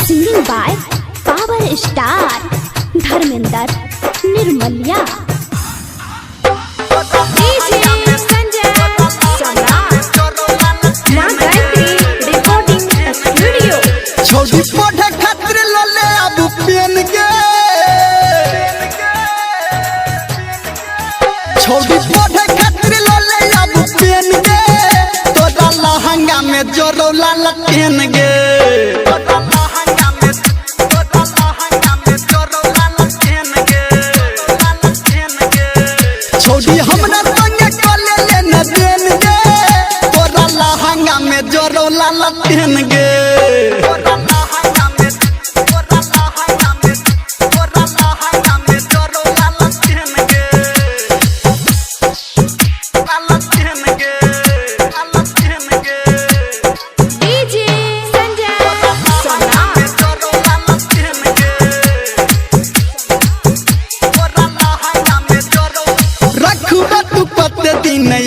Singing by Power Star Dharmender Nirmalya। छोड़ी पढ़े खातिर लले अब पेन के, छोड़ी पढ़े खातिर लले अब पेन के, तोरा लहंगा में जोरो लाल पेन गे। छोड़ी हमरा संगे कले लेने देन गे, तोरा लहंगा में जोरो लाल पेन गे।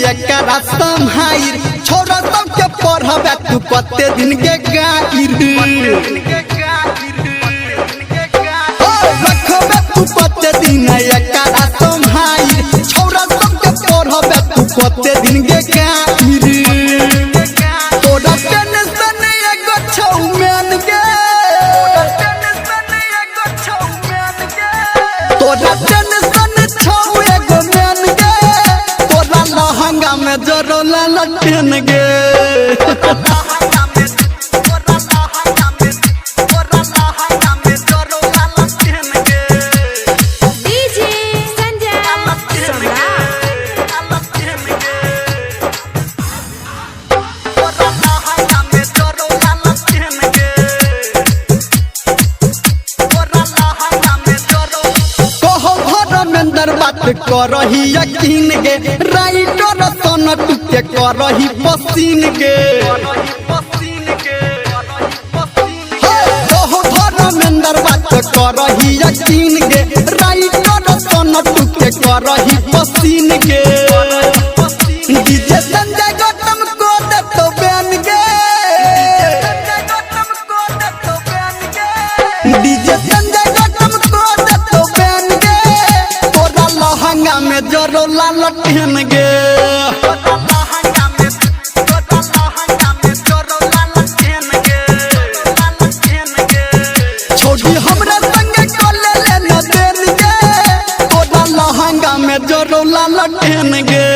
एकरा संहाइर छोरा सबके पढ़बे तू कते दिन के गाइर, रखबे तू कते दिन एकरा संहाइर छोरा सबके पढ़बे तू कते दिन के गाइर। तोरा टेंशन एगो छौ मेन गे, तोरा टेंशन छौ एगो मेन गे, तोरा लहंगा में जोरो लाल पेन गे। बात करही यकीन गे, राइटर सन टुके करही पसीन गे। धर्मेंद्र बात करही यकीन गे, राइटर सन टुके करही पसीन गे। डीजे संजय गौतम को दे तो बैन गे, डीजे संजय गौतम को दे तो बैन गे, तोरा लहंगा में जोरो लाल पेन गे। छोड़ी हमरा संगे कले लेने देन गे, तोरा लहंगा में जोरो लाल पेन गे।